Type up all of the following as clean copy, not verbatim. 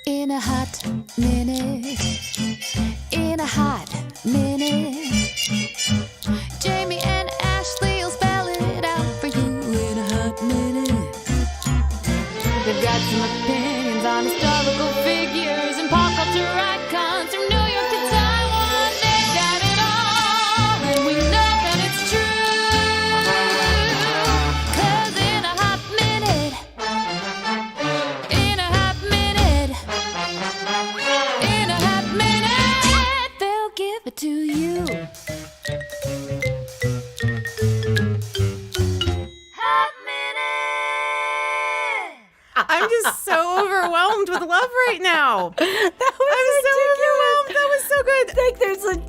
In a hot minute, in a hot minute, Jamie and Ashley will spell it out for you in a hot minute. They've got some opinions on historical figures and pop culture icons from New York to Taiwan. They've got it all, and we know that it's true. 'Cause in a hot minute, in a hot minute, in a hot minute, they'll give it to you. Hot minute. I'm just so overwhelmed with love right now. That was I'm so overwhelmed. That was so good. Like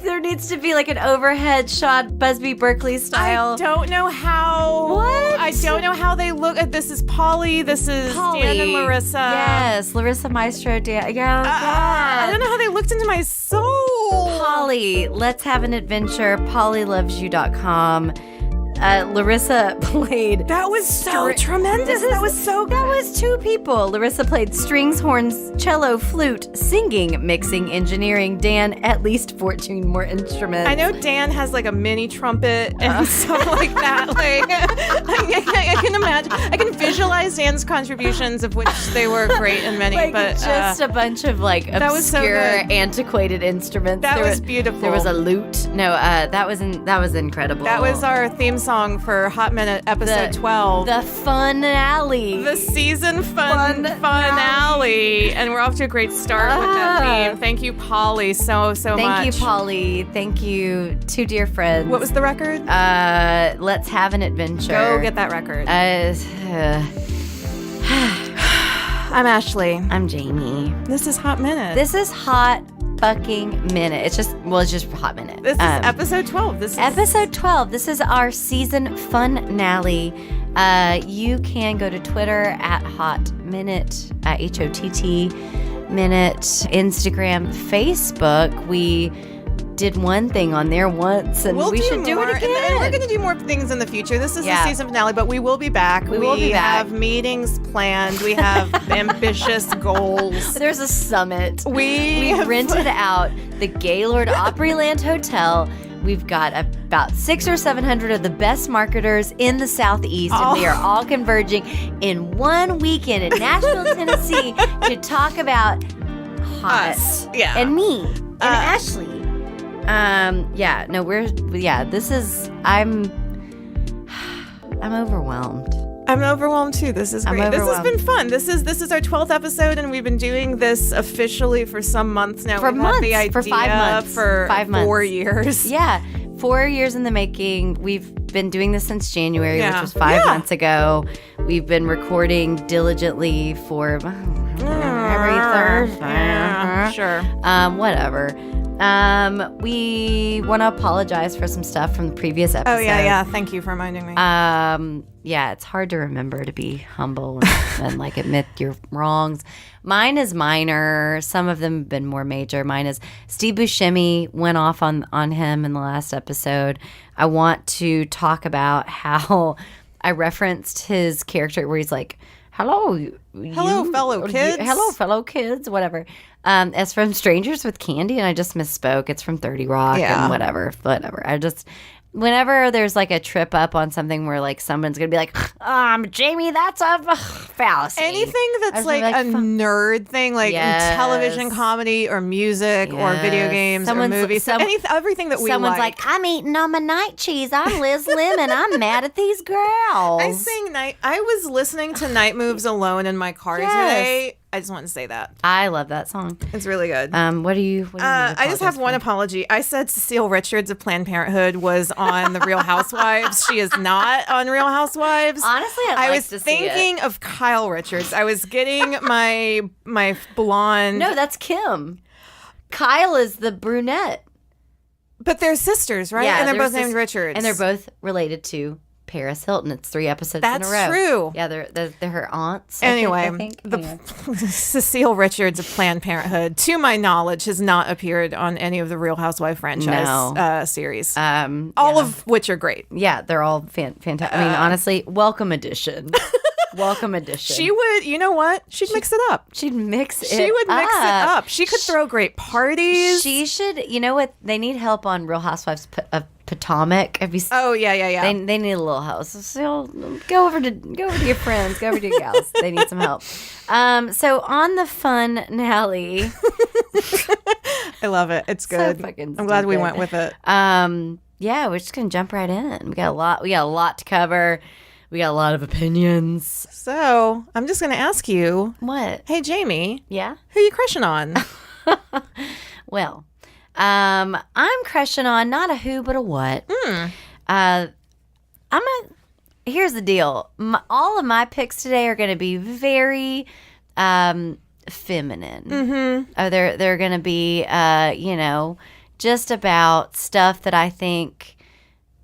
there needs to be like an overhead shot, Busby Berkeley style. I don't know how. What? I don't know how they look. This is Polly. This is Dan and Larissa. Yes, Larissa Maestro. Yeah. I don't know how they looked into my soul. Polly, let's have an adventure. PollyLovesYou.com. Larissa played. That was so tremendous. That was so good. That was two people. Larissa played strings, horns, cello, flute, singing, mixing, engineering. Dan, at least 14 more instruments. I know Dan has like a mini trumpet and stuff like that. Like, I can imagine. I can visualize Dan's contributions, of which they were great and many. Like but just a bunch of like obscure, antiquated instruments. That was beautiful. There was a lute. No, that was incredible. That was our theme song for Hott Minute episode 12. The Funale. The season finale. And we're off to a great start with that theme. Thank you, Polly, so much. Thank you, Polly. Thank you, two dear friends. What was the record? Let's have an adventure. Go get that record. I'm Ashley. I'm Jamie. This is Hott Minute. This is Hot fucking Minute. It's just Hot Minute. This is episode 12. This is episode 12. This is our season finale. You can go to Twitter at Hott Minute, HOTT Minute, Instagram, Facebook. We did one thing on there once, and we should do it again. And we're going to do more things in the future. This is the season finale, but we will be back. We have meetings planned. We have ambitious goals. There's a summit. We rented out the Gaylord Opryland Hotel. We've got about 600 or 700 of the best marketers in the Southeast, and we are all converging in one weekend in Nashville, Tennessee, to talk about Hottness. And me and Ashley. I'm overwhelmed. I'm overwhelmed too. This is great. This has been fun. This is our 12th episode, and we've been doing this officially for some months now. For 5 months. For 5 months. 4 years. Yeah, 4 years in the making. We've been doing this since January, which was 5 months ago. We've been recording diligently for every Thursday. Sure. Whatever. We want to apologize for some stuff from the previous episode. Oh, yeah. Thank you for reminding me. It's hard to remember to be humble and like admit your wrongs. Mine is minor. Some of them have been more major. Mine is Steve Buscemi went off on him in the last episode. I want to talk about how I referenced his character where he's like, hello, fellow kids. Hello, fellow kids, whatever. As from Strangers with Candy, and I just misspoke. It's from 30 Rock and whatever. I just, whenever there's like a trip up on something where like someone's going to be like, Jamie, that's a fallacy. Anything that's like a nerd thing, like in television, comedy, or music, or video games, or movies. Everything that we like. Someone's like, I'm eating on my night cheese. I'm Liz Lemon. I'm mad at these girls. I was listening to Night Moves alone in my car today. I just want to say that. I love that song. It's really good. What do you I just have one apology. I said Cecile Richards of Planned Parenthood was on The Real Housewives. She is not on Real Housewives. Honestly, I was thinking of Kyle Richards. I was getting my blonde. No, that's Kim. Kyle is the brunette. But they're sisters, right? Yeah, and they're both named Richards. And they're both related to Paris Hilton. It's 3 episodes in a row. That's true. Yeah, they're her aunts. Anyway, I think. Cecile Richards of Planned Parenthood, to my knowledge, has not appeared on any of the Real Housewife franchise series. All of which are great. Yeah, they're all fantastic. I mean, honestly, welcome addition. welcome addition. She would, you know what? She'd mix it up. She'd mix it She would mix it up. She could throw great parties. She should, you know what? They need help on Real Housewives of Potomac. Have you seen? Oh, yeah. They need a little help. So go over to your friends, go over to your gals. They need some help. So on the Funale. I love it. It's good. So fucking I'm glad we stupid. went with it. Yeah, we're just gonna jump right in. We got a lot to cover. We got a lot of opinions. So I'm just going to ask you, What? hey, Jamie, Yeah? who are you crushing on? Well, I'm crushing on not a who, but a what. Here's the deal. All of my picks today are going to be very feminine. Mm-hmm. They're going to be, just about stuff that I think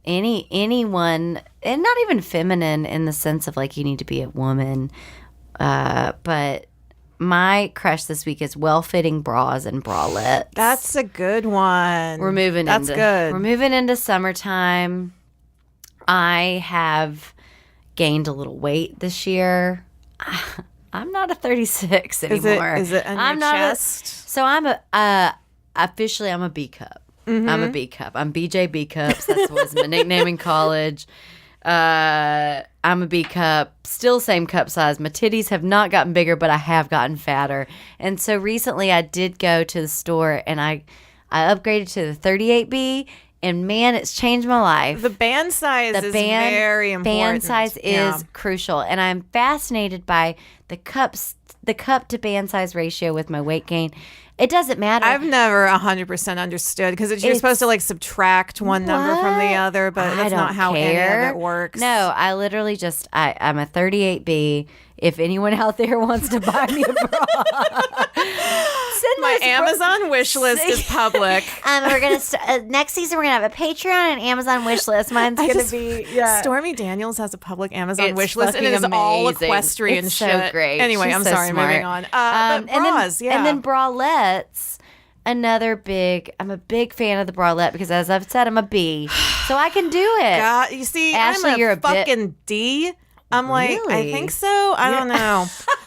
anyone, and not even feminine in the sense of like you need to be a woman, but my crush this week is well-fitting bras and bralettes. That's a good one. We're moving That's good. We're moving into summertime. I have gained a little weight this year. I'm not a 36 anymore. Is it on your chest? So I'm officially I'm a B cup. Mm-hmm. I'm a B cup. I'm BJ B cups. That was my nickname in college. I'm a B cup, still same cup size. My titties have not gotten bigger, but I have gotten fatter. And so recently I did go to the store and I upgraded to the 38B. And man, it's changed my life. The band size is very important. Band size is crucial. And I'm fascinated by the cup to band size ratio with my weight gain. It doesn't matter. I've never 100% understood because you're supposed to like subtract one number from the other, but that's not how any of it works. No, I literally just, I'm a 38B. If anyone out there wants to buy me a bra, send My those Amazon wish list is public. we're gonna next season we're gonna have a Patreon and Amazon wish list. Mine's gonna be Stormy Daniels has a public Amazon It's wish list, and it is fucking all amazing. equestrian It's shit. so great. Anyway, She's I'm so sorry. smart. Moving on. But bras, and then bralettes. I'm a big fan of the bralette because, as I've said, I'm a B, so I can do it. God, you see, Ashley, I'm you're a a bit- fucking D. I'm like, I Really? think so. I don't know.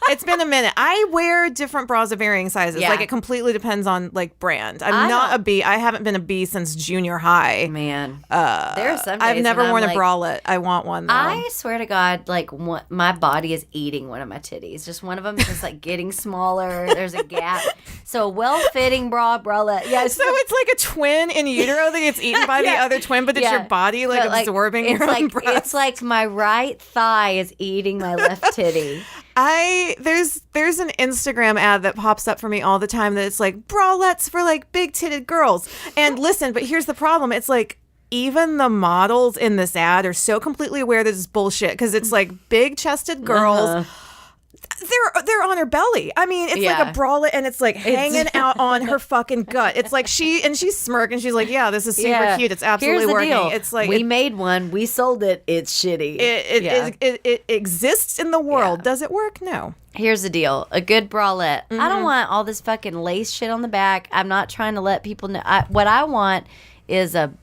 It's been a minute. I wear different bras of varying sizes. Yeah. Like, it completely depends on like brand. I'm I not don't- a B. I haven't been a B since junior high. Man, there are some days I've never when worn I'm a like, bralette. I want one though. I swear to God, like my body is eating one of my titties. Just one of them is just like getting smaller. There's a gap. So a well-fitting bralette. Yeah. So it's like a twin in utero that gets eaten by the other twin, but it's your body like But, absorbing it's your own like, breast. It's like my right thigh is eating my left titty. There's an Instagram ad that pops up for me all the time that it's like bralettes for like big titted girls. And listen, but here's the problem. It's like even the models in this ad are so completely aware that it's bullshit because it's like big chested girls. They're on her belly. I mean, it's like a bralette and it's like hanging out on her fucking gut. It's like she's smirking. She's like, yeah, this is super cute. It's absolutely Here's the working. deal. It's like we made one. We sold it. It's shitty. It exists in the world. Yeah. Does it work? No. Here's the deal. A good bralette. I don't want all this fucking lace shit on the back. I'm not trying to let people know. What I want is a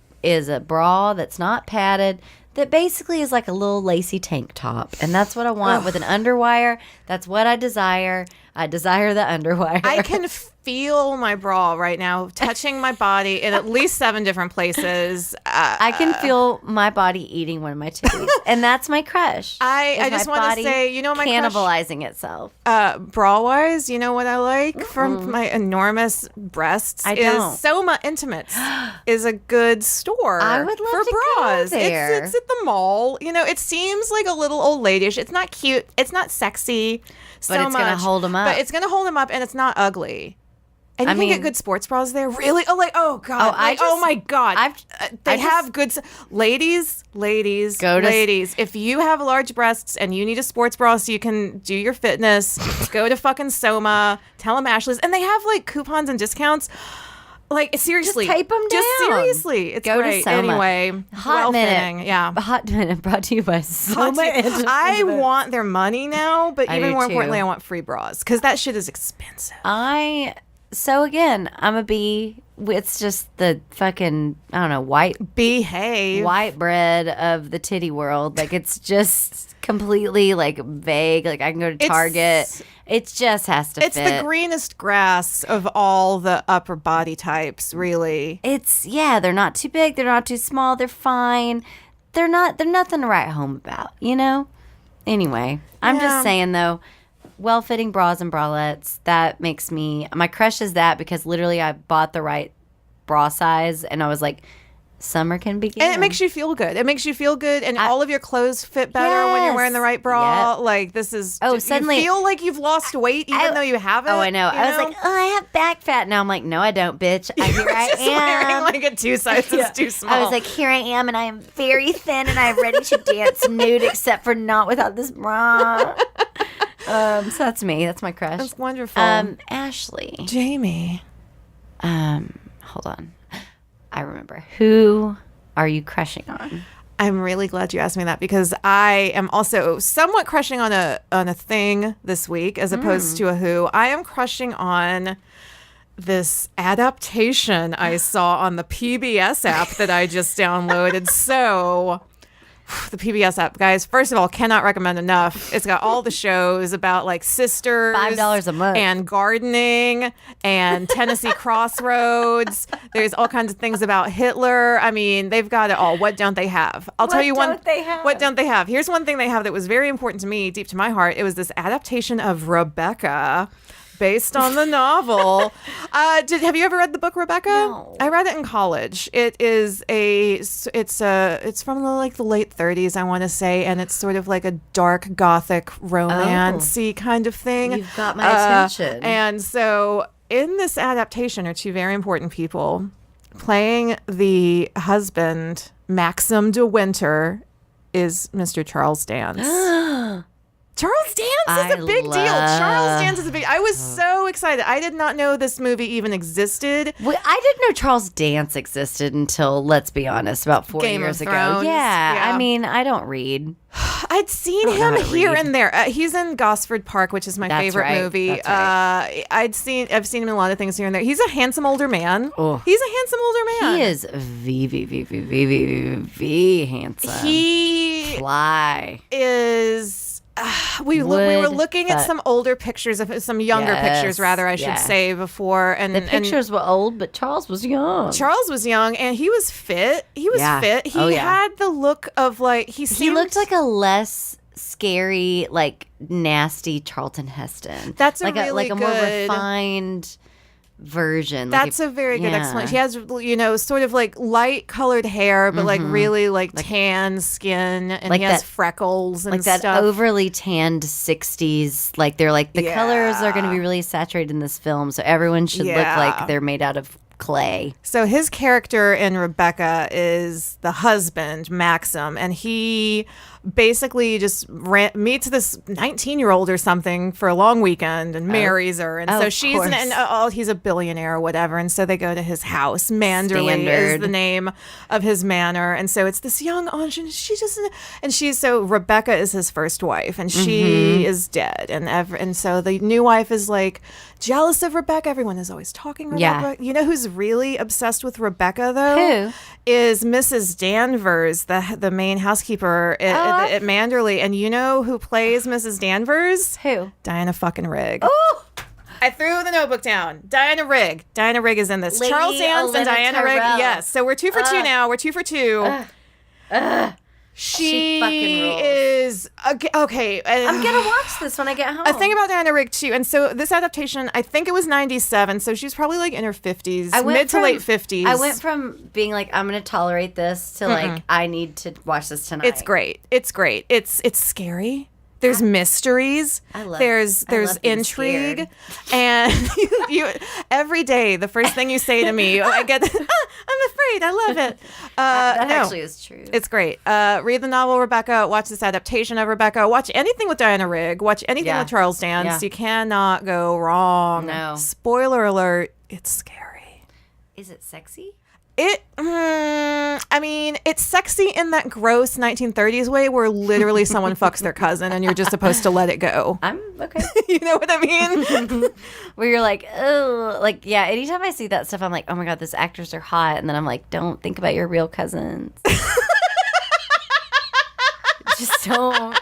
bra that's not padded, that basically is like a little lacy tank top. And that's what I want with an underwire. That's what I desire. I desire the underwire. I can feel my bra right now touching my body in at least 7 different places. I can feel my body eating one of my titties. And that's my crush. I just want to say, you know, my cannibalizing itself. Bra wise, you know what I like from my enormous breasts is Soma Intimates is a good store. I would love for to go bras. there. It's at the mall. You know, it seems like a little old ladyish. It's not cute. It's not sexy. But it's going to hold them up. But it's going to hold them up, and it's not ugly. And you I can mean- get good sports bras there. Really? Oh God. I oh my God. They just- have good. Ladies. If you have large breasts and you need a sports bra so you can do your fitness, go to fucking Soma. Tell them Ashley's, and they have like coupons and discounts. Like seriously, Just tape 'em Just down. seriously, it's Go to great. Soma. Anyway, Hot well-fitting. Minute. Yeah. Hot Minute brought to you by Soma Intimates. I want their money now, but I even do more too. importantly, I want free bras because that shit is expensive. I So again, I'm a B. It's just the fucking, I don't know, Behave. white bread of the titty world. Like, it's just completely like vague. Like, I can go to Target. It just has to It's fit. the greenest grass of all the upper body types, really. They're not too big, they're not too small, they're fine. They're nothing to write home about, you know? Anyway, I'm just saying though, well-fitting bras and bralettes, that makes me, my crush is that because literally I bought the right bra size and I was like, summer can begin. And it makes you feel good. It makes you feel good, and all of your clothes fit better when you're wearing the right bra. Yep. Like, this is... suddenly... You feel like you've lost weight even though you haven't. Oh, I know. I was like, I have back fat. Now I'm like, no, I don't, bitch. Here I am. Wearing like a 2 sizes too small. I was like, here I am, and I am very thin, and I'm ready to dance nude, except for not without this bra. So that's me. That's my crush. That's wonderful. Ashley. Jamie. Hold on. I remember. Who are you crushing on? I'm really glad you asked me that because I am also somewhat crushing on a thing this week as opposed to a who. I am crushing on this adaptation I saw on the PBS app that I just downloaded. So the PBS app, guys, first of all, cannot recommend enough. It's got all the shows about like sisters, $5 a month, and gardening and Tennessee Crossroads. There's all kinds of things about Hitler. I mean, they've got it all. What don't they have? I'll tell you one. What don't they have? Here's one thing they have that was very important to me, deep to my heart. It was this adaptation of Rebecca, based on the novel. Have you ever read the book Rebecca? No. I read it in college. It's from the late 30s, I want to say, and it's sort of like a dark gothic romance-y kind of thing. You've got my attention. And so in this adaptation are two very important people. Playing the husband, Maxim de Winter, is Mr. Charles Dance. Charles Dance is a big deal. Charles Dance is a big... I was so excited. I did not know this movie even existed. Well, I didn't know Charles Dance existed until, let's be honest, about 4 Game years of ago. Thrones. Yeah, I mean, I don't read. I'd seen him here and there. He's in Gosford Park, which is my favorite movie. That's right. I've seen him in a lot of things here and there. He's a handsome older man. Oh. He's a handsome older man. He is V handsome. He Fly. is... we were looking at some older pictures of some younger pictures, rather, I should say, before. And the pictures were old, but Charles was young. Charles was young, and he was fit. He was fit. He had the look of like he looked like a less scary, like nasty Charlton Heston. That's like a more refined version. That's a very good explanation. He has, sort of like light colored hair, but like really like tan skin, and like he has freckles and like stuff. that overly tanned 60s. Like they're like the colors are going to be really saturated in this film, so everyone should look like they're made out of clay. So his character in Rebecca is the husband, Maxim, and he basically just meets this 19-year-old or something for a long weekend and marries her. And so she's he's a billionaire or whatever. And so they go to his house. Manderley is the name of his manor. And so it's this young aunt, and so Rebecca is his first wife, and she is dead. And so the new wife is like jealous of Rebecca. Everyone is always talking about Rebecca. You know who's really obsessed with Rebecca though? Who? Is Mrs. Danvers, the main housekeeper at Manderley. And you know who plays Mrs. Danvers? Who? Diana fucking Rigg. Oh! I threw the notebook down. Diana Rigg. Diana Rigg is in this. Lady Charles Dance and Olenna Diana Rigg. Tyrell. Yes. So we're 2 for 2 now. We're 2 for 2. She fucking rules. is okay. I'm gonna watch this when I get home. A thing about Diana Rigg too, and so this adaptation, I think it was 97, so she's probably like in her 50s, mid to late 50s. I went from being like, I'm gonna tolerate this to like, I need to watch this tonight. It's great. It's great. It's scary. There's mysteries. There's intrigue, and you every day the first thing you say to me, I'm afraid. I love it. That actually is true. It's great. Read the novel Rebecca. Watch this adaptation of Rebecca. Watch anything with Diana Rigg. Watch anything with Charles Dance. Yeah. You cannot go wrong. No. Spoiler alert. It's scary. Is it sexy? I mean, it's sexy in that gross 1930s way where literally someone fucks their cousin and you're just supposed to let it go. I'm okay. You know what I mean? Where you're like, oh, like, yeah, anytime I see that stuff, I'm like, oh my God, these actors are hot. And then I'm like, don't think about your real cousins. Just don't.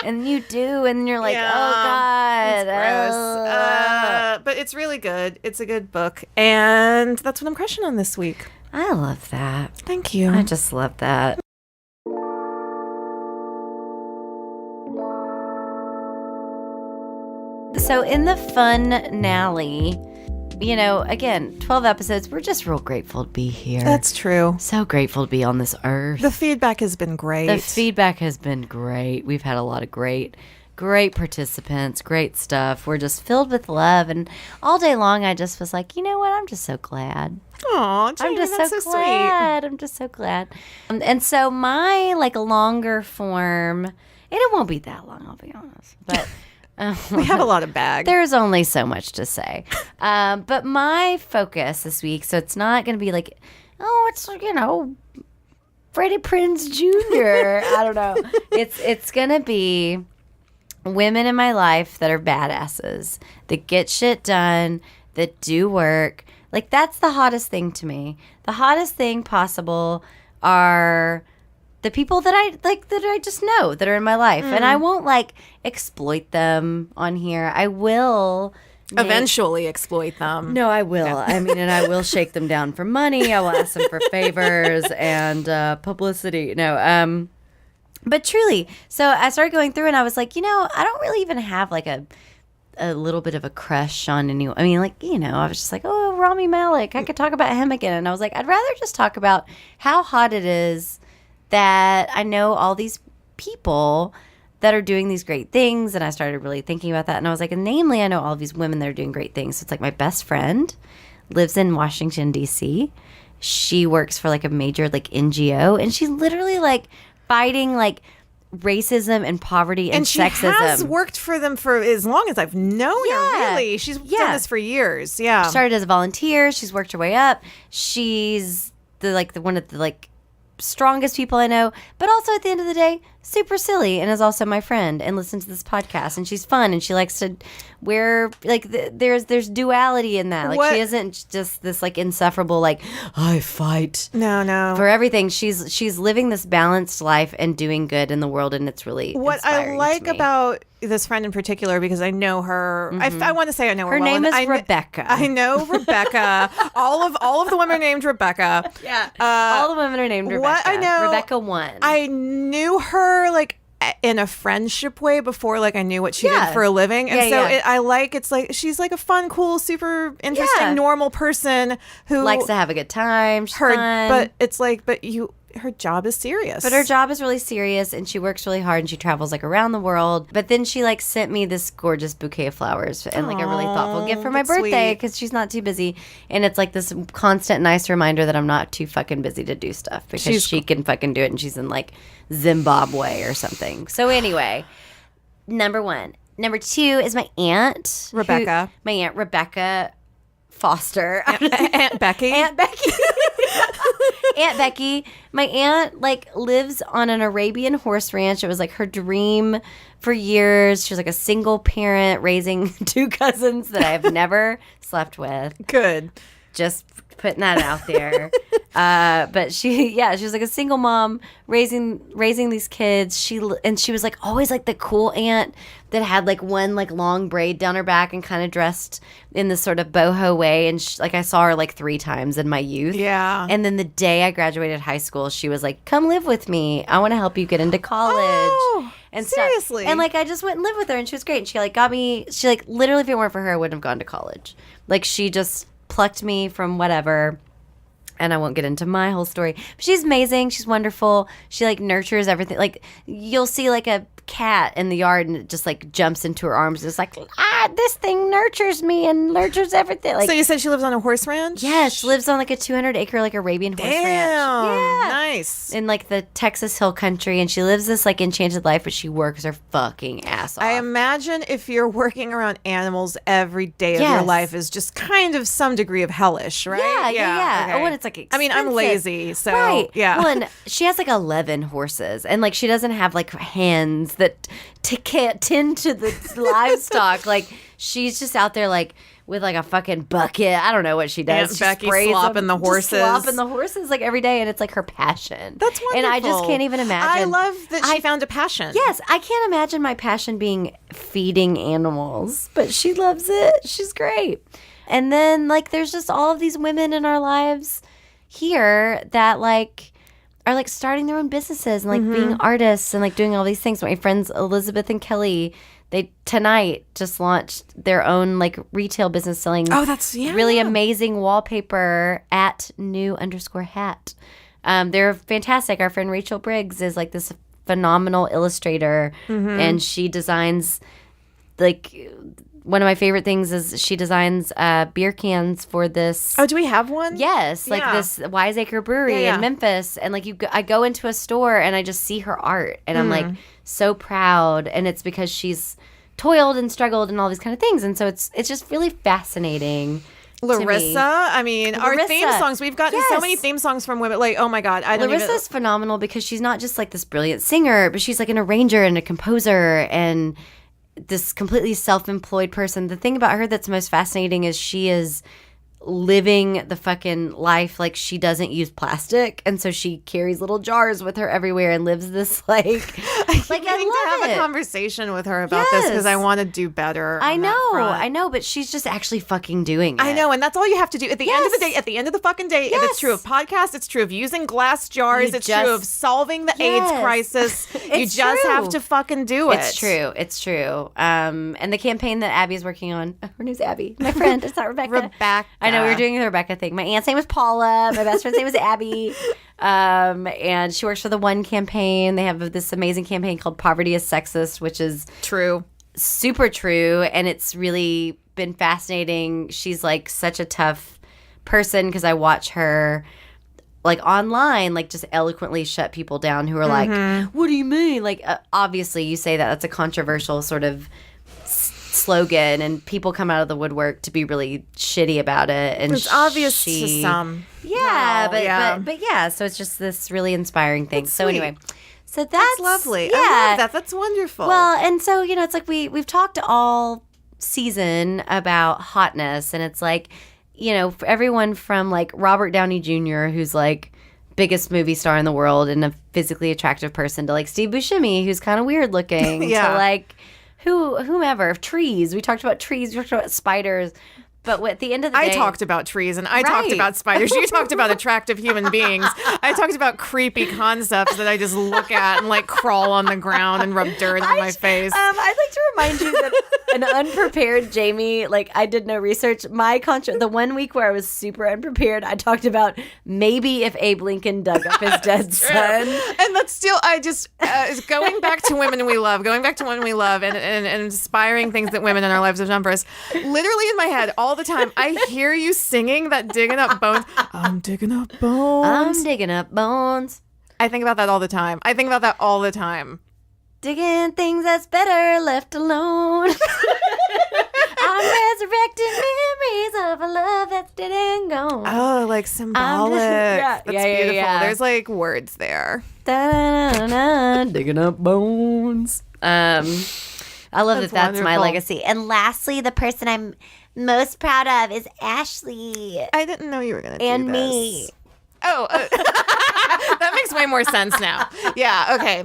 And you do, and you're like, Yeah, oh God. It's gross. But it's really good. It's a good book. And that's what I'm crushing on this week. I love that. Thank you. I just love that. So in the Funale, you know, again, 12 episodes, we're just real grateful to be here. That's true. So grateful to be on this earth. The feedback has been great. The feedback has been great. We've had a lot of great participants, great stuff. We're just filled with love. And all day long, I just was like, you know what? I'm just so glad. Aw, Jamie, I'm just that's so sweet. glad. I'm just so glad. And so my like longer form, and it won't be that long, I'll be honest. But We have a lot of bag. there's only so much to say. But my focus this week, so it's not going to be like, oh, it's, you know, Freddie Prinze Jr. I don't know. It's going to be women in my life that are badasses, that get shit done, that do work. Like, that's the hottest thing to me. The hottest thing possible are the people that I like, that I just know, that are in my life. And I won't like exploit them on here. I will Eventually exploit them. No, I will. I mean, and I will shake them down for money. I will ask them for favors and publicity. No, but truly, so I started going through and I was like, you know, I don't really even have like a little bit of a crush on anyone. I mean, like, you know, I was just like, oh, Rami Malek, I could talk about him again. And I was like, I'd rather just talk about how hot it is that I know all these people that are doing these great things. And I started really thinking about that. And I was like, and namely, I know all of these women that are doing great things. So it's like my best friend lives in Washington, D.C. She works for like a major like NGO. And she's literally like fighting like racism and poverty and she sexism. has worked for them for as long as I've known Yeah. her, really. She's done Yeah. this for years. Yeah. She started as a volunteer. She's worked her way up. She's the one of the like strongest people I know, but also at the end of the day, super silly, and is also my friend and listens to this podcast, and she's fun, and she likes to wear like there's duality in that. Like What- she isn't just this like insufferable like I fight No. for everything. She's living this balanced life and doing good in the world, and it's really What I inspiring like to me. about this friend in particular, because I know her, I want to say I know her. Her well, name and is I Rebecca. I know Rebecca. all of the women are named Rebecca. Yeah, all the women are named Rebecca. What I know, Rebecca won. I knew her like in a friendship way before, like I knew what she Yeah. did for a living, and Yeah, so yeah. it's like she's like a fun, cool, super interesting, Yeah. normal person who likes to have a good time. She's her, fun. but it's like, her job is serious. But her job is really serious, and she works really hard, and she travels like around the world. But then she like sent me this gorgeous bouquet of flowers and like a really thoughtful gift for my that's birthday, sweet. because she's not too busy, and it's like this constant nice reminder that I'm not too fucking busy to do stuff, because she can fucking do it, and she's in like Zimbabwe or something. So anyway, number one. Number two is my aunt Rebecca. my aunt Rebecca Foster. Aunt Becky. Aunt Becky. Aunt Becky. My aunt like lives on an Arabian horse ranch. It was like her dream for years. She was like a single parent raising two cousins that I have never slept with. Good. Just putting that out there. But she was like a single mom raising these kids. She was like always like the cool aunt that had like one like long braid down her back and kind of dressed in this sort of boho way. And like I saw her like 3 times in my youth. Yeah. And then the day I graduated high school, she was like, "Come live with me. I want to help you get into college." Oh, and stuff. seriously? And like I just went and lived with her, and she was great. And she like got me. She like literally, if it weren't for her, I wouldn't have gone to college. Like she just plucked me from whatever. And I won't get into my whole story. But she's amazing. She's wonderful. She like nurtures everything. Like you'll see like a cat in the yard and it just like jumps into her arms. It's like, this thing nurtures me and nurtures everything. Like, so you said she lives on a horse ranch? yeah, she lives on like a 200-acre like Arabian horse ranch. Yeah, Yeah. nice. In like the Texas Hill Country, and she lives this like enchanted life, but she works her fucking ass off. I imagine if you're working around animals every day of your Yes. life is just kind of some degree of hellish, right? Yeah. Okay. Oh, and it's like expensive. I mean, I'm lazy, so Right. yeah. Well, and she has like 11 horses, and like she doesn't have like hands that can't tend to the livestock. Like she's just out there like with like a fucking bucket. I don't know what she does. Aunt She Becky sprays slopping them, the horses. just slopping the horses like every day, and it's like her passion. That's wonderful. And I just can't even imagine. I love that she found a passion. Yes, I can't imagine my passion being feeding animals, but she loves it. She's great. And then like there's just all of these women in our lives here that like are like starting their own businesses and like being artists and like doing all these things. My friends Elizabeth and Kelly, they tonight just launched their own like retail business selling really amazing wallpaper at new_hat. They're fantastic. Our friend Rachel Briggs is like this phenomenal illustrator, and she designs like one of my favorite things is she designs beer cans for this. Oh, do we have one? Yes, like Yeah. this Wiseacre Brewery Yeah. in Memphis, and like I go into a store and I just see her art, and I'm like so proud, and it's because she's toiled and struggled and all these kind of things, and so it's just really fascinating. to me. Larissa, I mean, our theme Larissa. songs, we've gotten so Yes. many theme songs from women. Like, oh my God, I don't Larissa's even. phenomenal because she's not just like this brilliant singer, but she's like an arranger and a composer and this completely self-employed person. The thing about her that's most fascinating is she is living the fucking life like she doesn't use plastic, and so she carries little jars with her everywhere and lives this like I like need I to have love a it. conversation with her about this because Yes. I want to do better. I on that know, front. I know, but she's just actually fucking doing it. I know, and that's all you have to do. At the end of the Yes. day, at the end of the fucking day, if it's Yes. true of podcasts, it's true of using glass jars, You it's just- true of solving the AIDS Yes. crisis. You It's just true. have to fucking do it. It's true. It's true. And the campaign that Abby's working on, her name's Abby, my friend. It's not Rebecca. Rebecca. I know we were doing the Rebecca thing. My aunt's name was Paula. My best friend's name was Abby. And she works for the One campaign. They have this amazing campaign called Poverty is Sexist, which is True. super true. And it's really been fascinating. She's like such a tough person because I watch her like online, like just eloquently shut people down who are like, what do you mean? Like, obviously you say that that's a controversial sort of slogan, and people come out of the woodwork to be really shitty about it. And It's obvious to some. Yeah, No, but yeah, so it's just this really inspiring thing. That's So sweet. anyway, so that's That's lovely. Yeah. I love that. That's wonderful. Well, and so, you know, it's like we've talked all season about hotness, and it's like, you know, for everyone from like Robert Downey Jr., who's like biggest movie star in the world and a physically attractive person, to like Steve Buscemi, who's kind of weird looking, Yeah. to like whomever. Trees. We talked about trees. We talked about spiders. But at the end of the day, I talked about trees and I talked Right. about spiders. You talked about attractive human beings. I talked about creepy concepts that I just look at and like crawl on the ground and rub dirt on my face. I'd like to remind you that an unprepared Jamie, like I did no research. The 1 week where I was super unprepared, I talked about maybe if Abe Lincoln dug up his dead son. And that's still, I just, going back to women we love, and inspiring things that women in our lives have done for us. Literally in my head all the time, I hear you singing that digging up bones. I'm digging up bones. I'm digging up bones. I think about that all the time. Digging things that's better left alone. I'm resurrecting memories of a love that didn't go. Oh, like symbolic. Yeah, That's yeah, yeah, beautiful. yeah. There's like words there. Da-da-da-da-da, digging up bones. I love That's that's my wonderful. legacy. And lastly, the person I'm most proud of is Ashley I didn't know you were going to do and this. me. Oh, that makes way more sense now. Yeah, okay.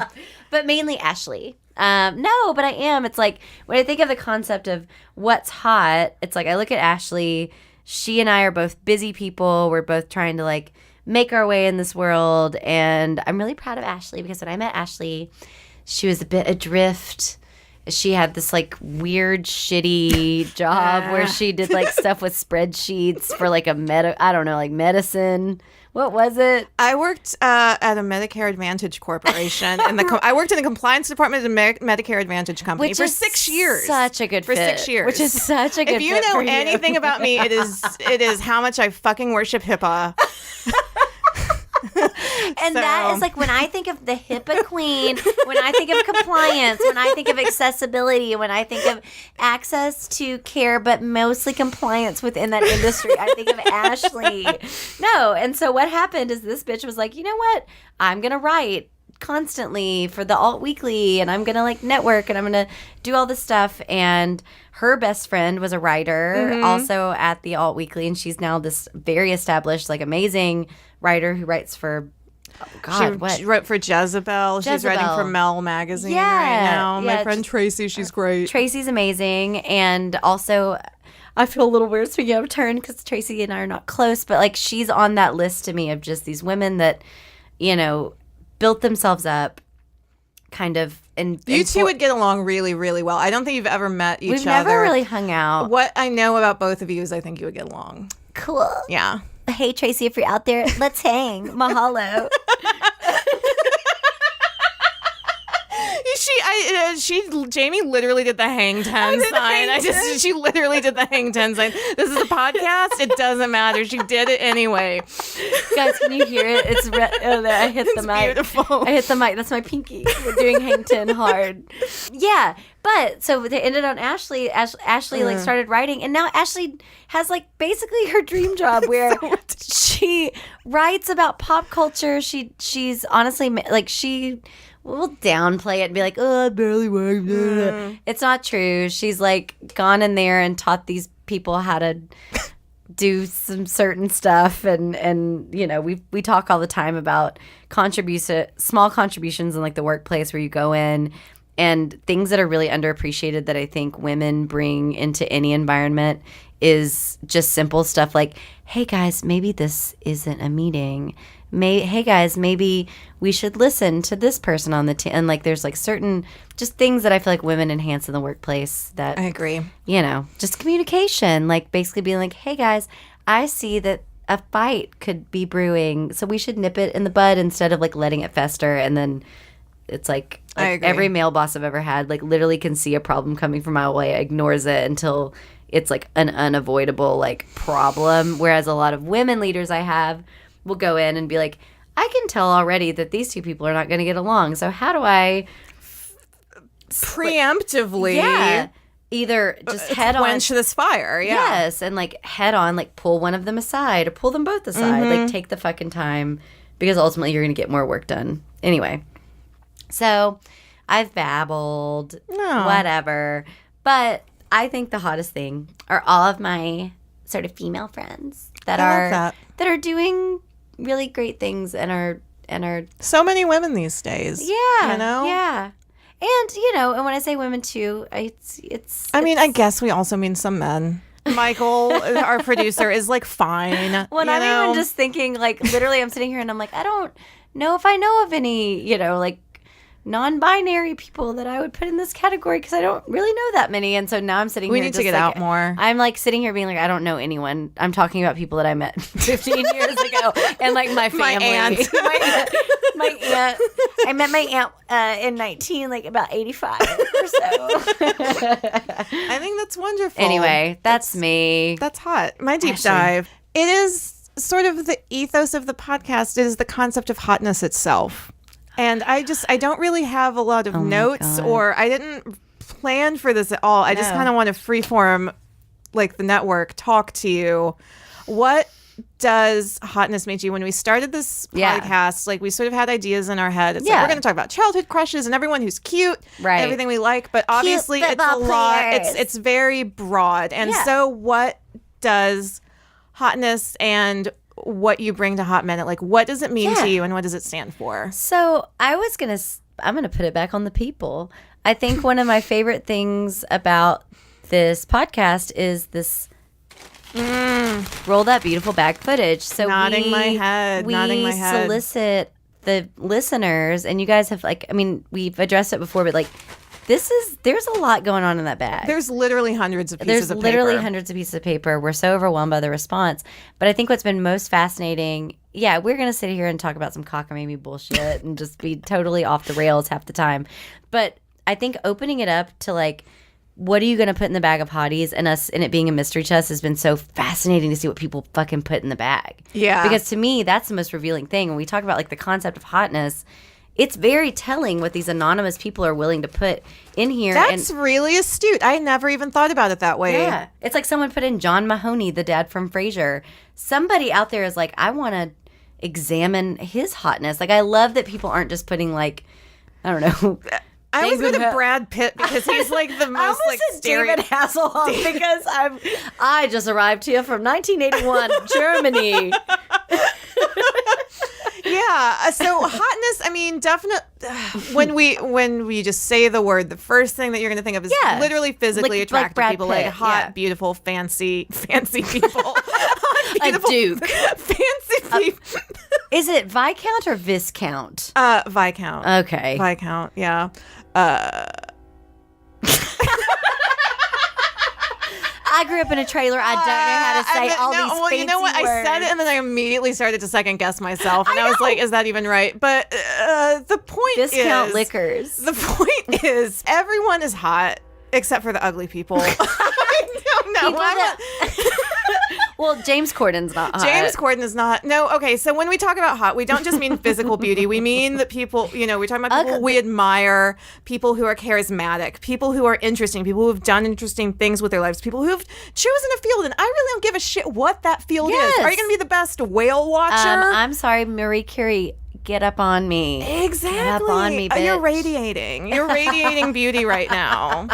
But mainly Ashley. No, but I am. It's like when I think of the concept of what's hot, it's like I look at Ashley. She and I are both busy people. We're both trying to like make our way in this world. And I'm really proud of Ashley because when I met Ashley, she was a bit adrift. She had this like weird, shitty job where she did like stuff with spreadsheets for like like medicine. What was it? I worked at a Medicare Advantage corporation. I worked in the compliance department of the Medicare Advantage company Which for is 6 years. Such a good for fit. 6 years. Which is such a good fit. If you know for anything about me, it is how much I fucking worship HIPAA. And that is like when I think of the HIPAA queen, when I think of compliance, when I think of accessibility, when I think of access to care, but mostly compliance within that industry, I think of Ashley. No. And so what happened is this bitch was like, you know what? I'm going to write constantly for the Alt Weekly, and I'm going to like network, and I'm going to do all this stuff. And her best friend was a writer also at the Alt Weekly, and she's now this very established, like amazing writer who writes for She wrote for Jezebel. She's writing for Mel magazine right now. My friend Tracy, she's great. Tracy's amazing. And also, I feel a little weird speaking out of turn because Tracy and I are not close, but like she's on that list to me of just these women that, you know, built themselves up kind of. And you two would get along really, really well. I don't think you've ever met each other. We've never really hung out. What I know about both of you is I think you would get along. Cool. Yeah. Hey, Tracy, if you're out there, let's hang. Mahalo. Jamie literally did the hang 10 sign. She literally did the hang 10 sign. This is a podcast. It doesn't matter. She did it anyway. Guys, can you hear it? It's I hit the mic. Beautiful. I hit the mic. That's my pinky. We're doing hang 10 hard. Yeah. But so they ended on Ashley. Ashley like started writing, and now Ashley has like basically her dream job where she writes about pop culture. She's honestly like we'll downplay it and be like, oh, I barely work. It's not true. She's like gone in there and taught these people how to do some certain stuff, and you know we talk all the time about small contributions in like the workplace where you go in. And things that are really underappreciated that I think women bring into any environment is just simple stuff like, hey guys, maybe this isn't a meeting. Hey guys, maybe we should listen to this person on the team. And like there's like certain just things that I feel like women enhance in the workplace that I agree. You know, just communication, like basically being like, hey guys, I see that a fight could be brewing, so we should nip it in the bud instead of like letting it fester. And then it's like every male boss I've ever had, like literally can see a problem coming from a mile away, ignores it until it's like an unavoidable like problem. Whereas a lot of women leaders I have will go in and be like, I can tell already that these two people are not going to get along. So how do I preemptively either just head on quench this fire? Yes, and like head on, like pull one of them aside or pull them both aside. Like take the fucking time, because ultimately you're going to get more work done. Anyway. So I've babbled, whatever. But I think the hottest thing are all of my sort of female friends that are doing really great things and are so many women these days. Yeah. You know? Yeah. And you know, and when I say women too, it's I guess we also mean some men. Michael, our producer, is like fine. Well, I'm even just thinking, like, literally I'm sitting here and I'm like, I don't know if I know of any, you know, like non-binary people that I would put in this category because I don't really know that many. And so now I'm sitting here. We need to get out more. I'm like sitting here being like, I don't know anyone. I'm talking about people that I met 15 years ago and like my family. My aunt. my aunt. I met my aunt in about 85 or so. I think that's wonderful. Anyway, that's me. That's hot. My deep dive. It is sort of the ethos of the podcast. It is the concept of hotness itself. And I don't really have a lot of notes, or I didn't plan for this at all. I just kind of want to freeform, like the network, talk to you. What does hotness mean to you? When we started this podcast, like we sort of had ideas in our head. It's like we're going to talk about childhood crushes and everyone who's cute, everything we like. But obviously it's a lot. It's very broad. And so what does hotness and what you bring to Hott Minute, like what does it mean to you and what does it stand for? So I'm gonna put it back on the people. I think one of my favorite things about this podcast is this roll that beautiful back footage. So nodding my head. We solicit the listeners, and you guys have we've addressed it before, but like there's a lot going on in that bag. There's literally hundreds of pieces of paper. There's literally hundreds of pieces of paper. We're so overwhelmed by the response. But I think what's been most fascinating, we're going to sit here and talk about some cockamamie bullshit and just be totally off the rails half the time. But I think opening it up to like, what are you going to put in the bag of hotties, and it being a mystery chest has been so fascinating to see what people fucking put in the bag. Yeah. Because to me, that's the most revealing thing. When we talk about like the concept of hotness, it's very telling what these anonymous people are willing to put in here. That's really astute. I never even thought about it that way. Yeah. It's like someone put in John Mahoney, the dad from Frasier. Somebody out there is like, I want to examine his hotness. Like, I love that people aren't just putting like, I don't know. I always go to Brad Pitt because he's like the most like David Hasselhoff because I just arrived here from 1981 Germany. Yeah. So hotness, I mean, definitely when we just say the word, the first thing that you're going to think of is literally physically attractive Brad people, Pitt, like hot, beautiful, fancy people. Beautiful, a duke. Fancy people. Is it Viscount or Viscount? Viscount. Okay. Viscount, yeah. I grew up in a trailer. I don't know how to say all these fancy you know what? words. I said it, and then I immediately started to second guess myself, and I was like, "Is that even right?" But the point Viscount liquors. The point is, everyone is hot except for the ugly people. I don't know. Well, James Corden's not hot. James Corden is not. No, okay. So when we talk about hot, we don't just mean physical beauty. We mean that people, we're talking about people we admire, people who are charismatic, people who are interesting, people who have done interesting things with their lives, people who have chosen a field. And I really don't give a shit what that field is. Are you going to be the best whale watcher? I'm sorry, Marie Curie. Get up on me. Exactly. Get up on me, bitch. You're radiating. You're radiating beauty right now.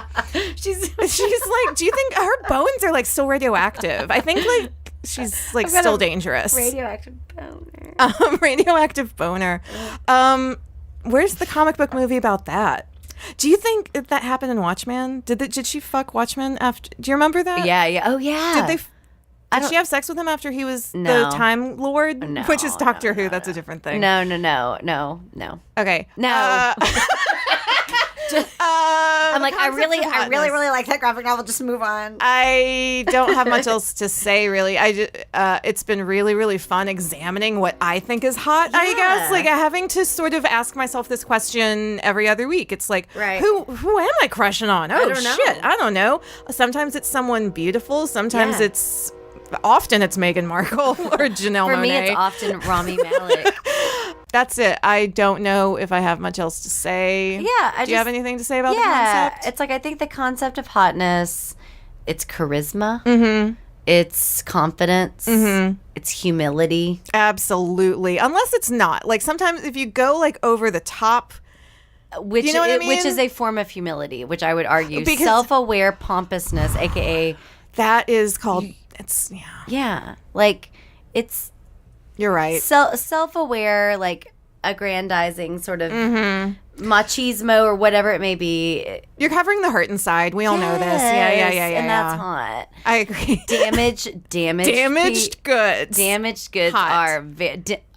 She's like, do you think her bones are like still radioactive? I think like she's like still dangerous. Radioactive boner. Radioactive boner. Where's the comic book movie about that? Do you think that happened in Watchmen? Did she fuck Watchmen after? Do you remember that? Yeah. Oh yeah. Did she have sex with him after he was the Time Lord? No, which is Doctor Who. That's a different thing. No. Okay. No. I'm like, I really hotness. like that graphic novel. Just move on. I don't have much else to say, really. It's been really, really fun examining what I think is hot, I guess. Like, having to sort of ask myself this question every other week. It's like, who am I crushing on? Oh, shit. I don't know. Sometimes it's someone beautiful. Sometimes often it's Meghan Markle or Janelle Monáe. For me, it's often Rami Malek. That's it. I don't know if I have much else to say. Yeah. Do you have anything to say about the concept? It's like, I think the concept of hotness, it's charisma. Mm-hmm. It's confidence. Mm-hmm. It's humility. Absolutely. Unless it's not. Like sometimes if you go like over the top, which you know what I mean? Which is a form of humility, which I would argue self-aware pompousness, aka that is called like it's you're right. Self-aware, like aggrandizing sort of machismo or whatever it may be. You're covering the hurt inside. We all know this. Yeah. And that's hot. I agree. Damaged goods. Damaged goods hot. are.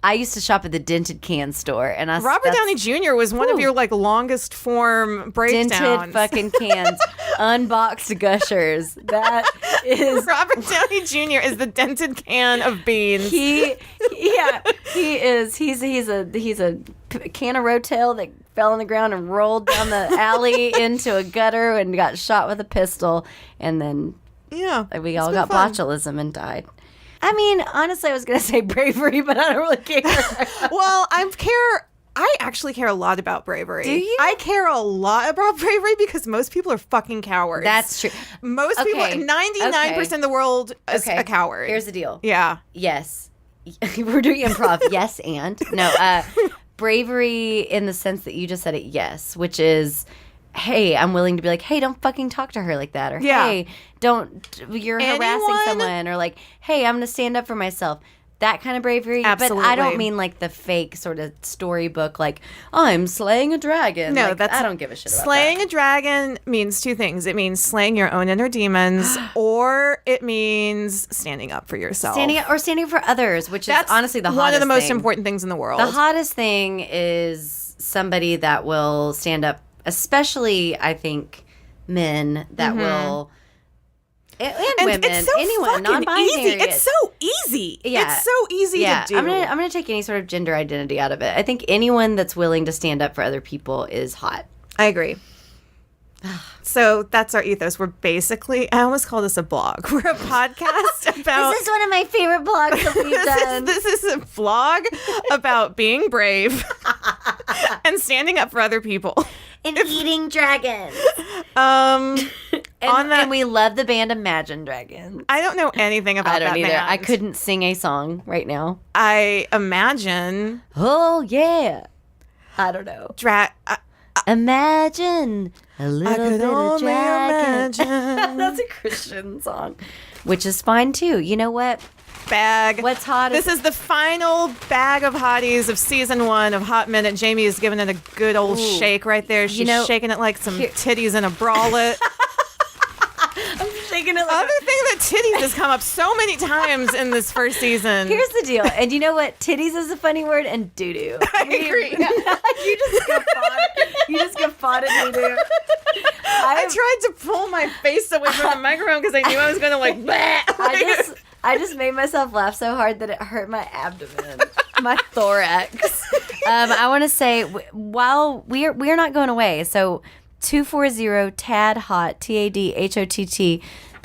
I used to shop at the dented can store, and Robert Downey Jr. was one of your like longest form breakdowns. Dented fucking cans, unboxed gushers. That is Robert Downey Jr. is the dented can of beans. He is. He's a can of Rotel that fell on the ground and rolled down the alley into a gutter and got shot with a pistol, and then we all got botulism and died. I mean, honestly, I was going to say bravery, but I don't really care. Well, I actually care a lot about bravery. Do you? I care a lot about bravery because most people are fucking cowards. That's true. Most people, 99% of the world is a coward. Here's the deal. Yeah. Yes. We're doing improv. Yes, and. No, bravery in the sense that you just said it, yes, which is, hey, I'm willing to be like, hey, don't fucking talk to her like that. Or, hey, you're harassing someone. Or like, hey, I'm going to stand up for myself. That kind of bravery. Absolutely. But I don't mean like the fake sort of storybook, like, I'm slaying a dragon. No, like, I don't give a shit about slaying that. a dragon means two things. It means slaying your own inner demons, or it means standing up for yourself. Standing up for others, which is honestly the hottest one of the most thing. important things in the world. The hottest thing is somebody that will stand up especially I think men that will. And women, it's so anyone, non-binary. easy. It's so easy. Yeah. It's so easy to do. I'm gonna take any sort of gender identity out of it. I think anyone that's willing to stand up for other people is hot. I agree. So that's our ethos. We're basically, I almost call this a blog. We're a podcast about. This is one of my favorite blogs that we've done. This is a vlog about being brave and standing up for other people. And eating dragons. And we love the band Imagine Dragons. I don't know anything about that I don't either. band. I couldn't sing a song right now. I imagine. Oh, yeah. I don't know. I Imagine a could little bit of only dragon. imagine. That's a Christian song, which is fine too. You know what? Bag. What's hot? This is the final bag of hotties of season 1 of Hott Minute. Jamie is giving it a good old shake right there. She's shaking it like some titties in a bralette. I'm shaking it like Other thing that titties has come up so many times in this first season. Here's the deal. And you know what? Titties is a funny word, and doo-doo. I agree. You just go fought at doo-doo. I tried to pull my face away from the microphone because I knew I was going to like, bleh. I just made myself laugh so hard that it hurt my abdomen, my thorax. I want to say, while we're not going away, so 240-TAD-HOT, TADHOTT.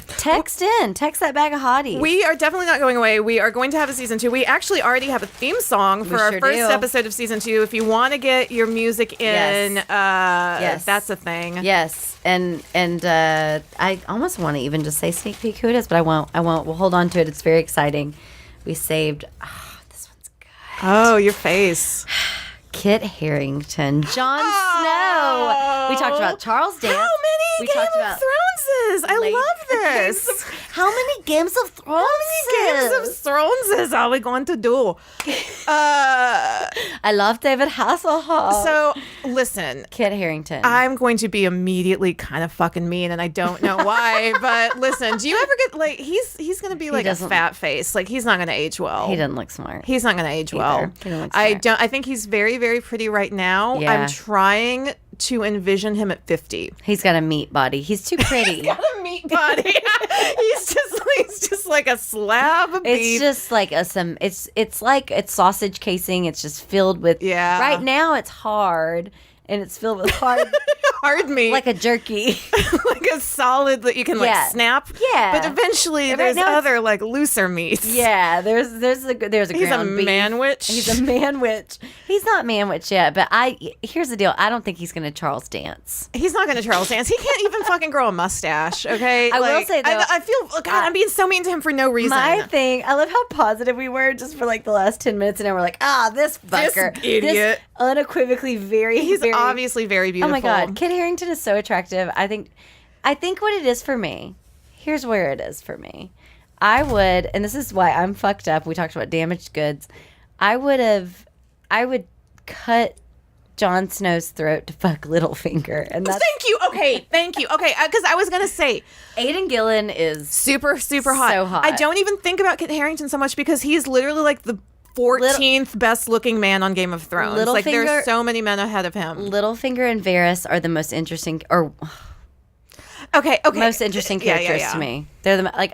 Text that bag of hotties. We are definitely not going away. We are going to have a season 2. We actually already have a theme song for our first episode of season 2. If you want to get your music in, yes. That's a thing. Yes, and I almost want to even just say sneak peek who it is, but I won't. We'll hold on to it. It's very exciting. We saved. Oh, this one's good. Oh, your face. Kit Harrington, Jon Snow. We talked about Charles Dance. How many Game of Throneses? I love this. How many Games of Thrones? How many Games of Thrones are we going to do? I love David Hasselhoff. So, listen. Kit Harrington. I'm going to be immediately kind of fucking mean, and I don't know why. But listen, do you ever get like he's going to be like a fat face? Like he's not going to age well. He doesn't look smart. He's not going to age well. He doesn't look smart. I think he's very, very pretty right now. Yeah. I'm trying to envision him at 50. He's got a meat body. He's too pretty. He's got a meat body. he's just like a slab of beef. It's just like it's like it's sausage casing. It's just filled with. Yeah. Right now it's hard. And it's filled with hard meat, like a jerky, like a solid that you can like snap. Yeah, but eventually there's other like looser meats. Yeah, there's a He's a man-witch. He's a man-witch. He's not man-witch yet, but here's the deal. I don't think he's going to Charles Dance. He's not going to Charles Dance. He can't even fucking grow a mustache. Okay, I will say though, I feel God, I'm being so mean to him for no reason. My thing, I love how positive we were just for like the last 10 minutes, and then we're like, this fucker, this idiot, this unequivocally he's obviously very beautiful. Oh my God, Kit Harrington is so attractive. I think what it is for me. Here's where it is for me. I would, and this is why I'm fucked up. We talked about damaged goods. I would cut Jon Snow's throat to fuck Littlefinger, and that's Thank you. Okay, because I was gonna say, Aidan Gillen is super, super hot. So hot. I don't even think about Kit Harrington so much because he's literally like the 14th best looking man on Game of Thrones. Like there's so many men ahead of him. Littlefinger and Varys are the most interesting, or most interesting characters to me. They're my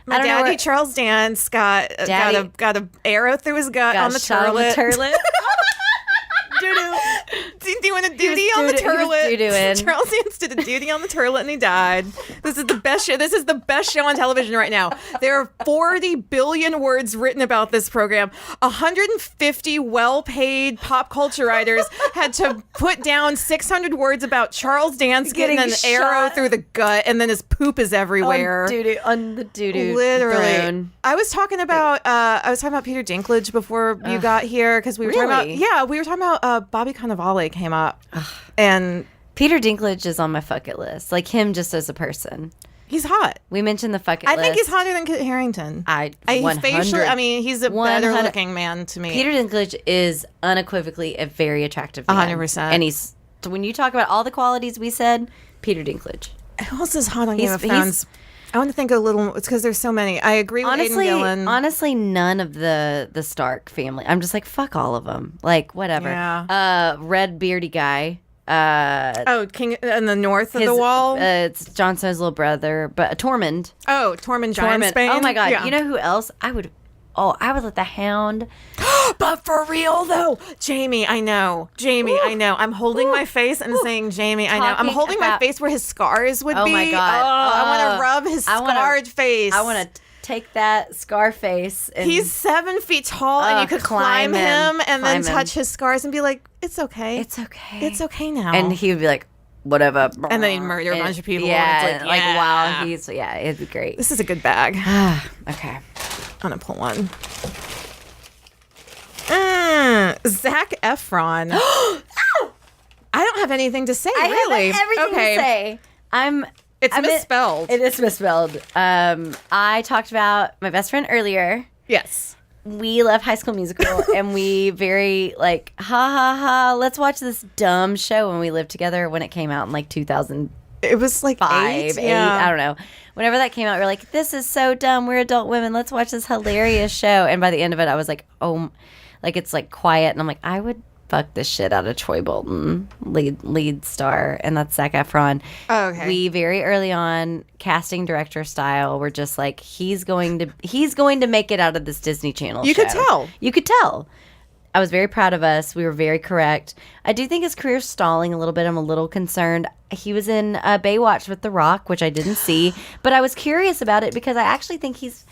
daddy Charles Dance got a arrow through his gut on the turlet. Doing a duty on the turlet. Charles Dance did a duty on the turlet and he died. This is the best show. This is the best show on television right now. There are 40 billion words written about this program. 150 well-paid pop culture writers had to put down 600 words about Charles Dance getting an arrow through the gut and then his poop is everywhere. On the doo-doo. Literally. Throne. I was talking about Peter Dinklage before you got here because we were talking about Bobby Cannavale came up. And Peter Dinklage is on my fuck it list. Like him just as a person. He's hot. We mentioned the fuck it list. I think he's hotter than Kit Harrington. He's a better looking man to me. Peter Dinklage is unequivocally a very attractive man. 100%. And when you talk about all the qualities we said, Peter Dinklage. Who else is hot on Game of Thrones? I want to think a little. It's because there's so many. I agree with Aidan Gillen. Honestly, none of the Stark family. I'm just like, fuck all of them. Like, whatever. Yeah. Red beardy guy. King in the north of the wall. It's Jon Snow's little brother, but Tormund. Oh, Tormund Giantsbane. Oh my God! Yeah. You know who else? I would let the Hound. But for real though, Jamie, I know. I'm holding my face and saying, Jamie, I know. I'm Talking holding my about- face where his scars would be. Oh my God! Oh, I want to rub his scarred face. I want to take that scar face. And He's 7 feet tall, and you could climb him and then touch his scars and be like, "It's okay. It's okay. It's okay now." And he would be like, whatever. And then he'd murder a bunch of people. Yeah, and it's like, wow, it'd be great. This is a good bag. Okay. I'm gonna pull one. Zac Efron. I don't have anything to say, really. I have everything to say. It's misspelled. It is misspelled. I talked about my best friend earlier. Yes. We love High School Musical, and we very like, ha ha ha, let's watch this dumb show when we lived together when it came out in like 2005, It was like 8. I don't know. Whenever that came out, we were like, this is so dumb. We're adult women. Let's watch this hilarious show. And by the end of it, I was like, oh, like it's like quiet. And I'm like, I would fuck the shit out of Troy Bolton, lead star. And that's Zac Efron. Oh, okay. We very early on, casting director style, we're just like, he's going to make it out of this Disney Channel You show. could tell. I was very proud of us. We were very correct. I do think his career's stalling a little bit. I'm a little concerned. He was in Baywatch with The Rock, which I didn't see, but I was curious about it because I actually think he's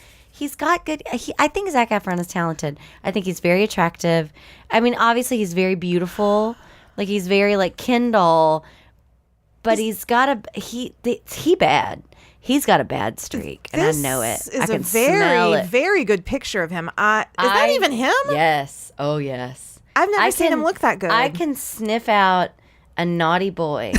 got good. I think Zac Efron is talented. I think he's very attractive. I mean, obviously he's very beautiful. Like he's very like Kendall, but he's got bad. He's got a bad streak, and I know it. This is I can a very, smell it. very good picture of him. Is that even him? Yes. Oh, yes. I've never seen him look that good. I can sniff out a naughty boy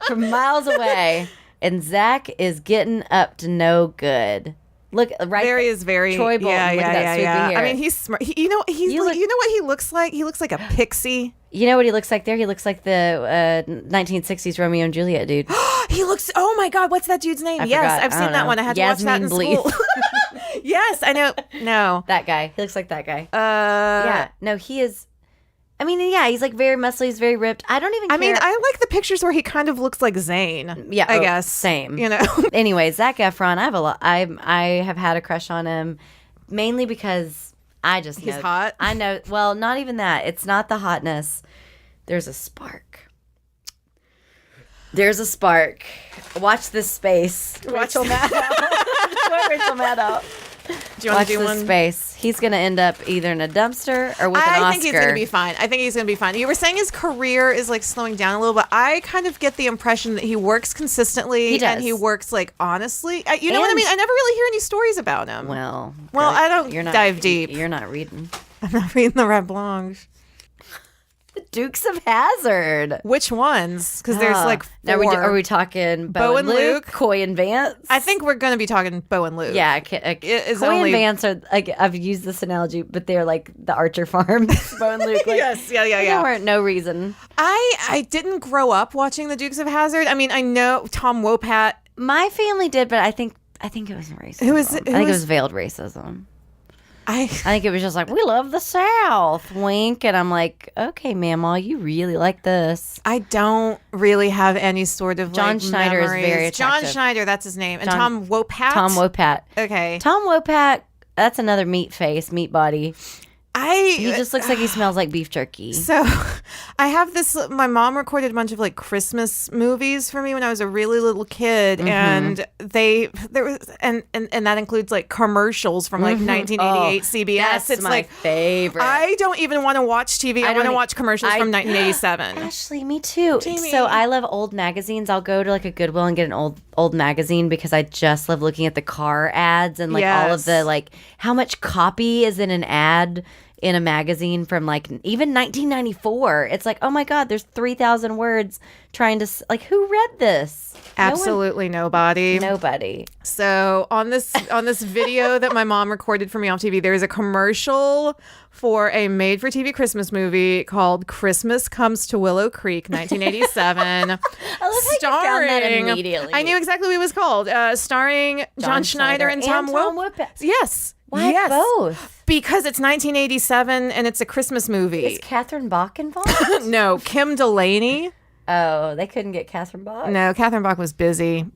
from miles away, and Zach is getting up to no good. Look, right there he is, very Troy Bolton. Yeah, Look at that swoopy hair. I mean, he's smart. You know what he looks like? He looks like a pixie. You know what he looks like there? He looks like the 1960s Romeo and Juliet dude. He looks. Oh my God, what's that dude's name? I yes, forgot. I've seen that one. I had to watch that in Yasmin school. Yes, I know. No, that guy. He looks like that guy. yeah. No, he is. I mean, yeah, he's like very muscly. He's very ripped. I don't even care. I mean, I like the pictures where he kind of looks like Zayn. Yeah, I guess. Same. You know. Anyway, Zac Efron, I have a lot. I have had a crush on him, mainly because I just He's know, hot? I know. Well, not even that. It's not the hotness. There's a spark. There's a spark. Watch this space. Rachel Maddow. Rachel Maddow. Do you want Watch to do this one? space. He's going to end up either in a dumpster or with an Oscar. I think he's going to be fine. You were saying his career is like slowing down a little, but I kind of get the impression that he works consistently. He does. And he works like honestly. You know what I mean? I never really hear any stories about him. Well, I don't dive deep. You're not reading. I'm not reading the Red Blanche. The Dukes of Hazzard. Which ones? Because there's like 4. Now are we talking Bo and Luke, Coy and Vance? I think we're going to be talking Bo and Luke. Yeah, Coy and Vance are like, I've used this analogy, but they're like the Archer farms. Bo and Luke, like, yes, yeah. There weren't no reason. I didn't grow up watching the Dukes of Hazzard. I mean, I know Tom Wopat. My family did, but I think it was racism. I think it was veiled racism. I think it was just like, we love the South, wink. And I'm like, okay, Mamaw, you really like this. I don't really have any sort of John Schneider memories. is very attractive. John Schneider, that's his name. And Tom Wopat? Tom Wopat. Okay. Tom Wopat, that's another meat body. He just looks like he smells like beef jerky. So I have this, my mom recorded a bunch of like Christmas movies for me when I was a really little kid. Mm-hmm. And and that includes like commercials from like 1988 CBS. That's it's my like favorite. I don't even want to watch TV. I want to watch commercials from 1987. Ashley, me too. Jamie. So I love old magazines. I'll go to like a Goodwill and get an old magazine because I just love looking at the car ads and like all of the like how much copy is in an ad in a magazine from like even 1994. It's like, oh my God, there's 3,000 words trying to like, who read this? Absolutely nobody. Nobody. So on this video that my mom recorded for me on TV, there is a commercial for a made-for-TV Christmas movie called Christmas Comes to Willow Creek, 1987. I love how you found that immediately. I knew exactly what it was called. Starring John Schneider and Tom Wopat. Yes. Why Yes. both? Because it's 1987 and it's a Christmas movie. Is Catherine Bach involved? No, Kim Delaney. Oh, they couldn't get Catherine Bach? No, Catherine Bach was busy.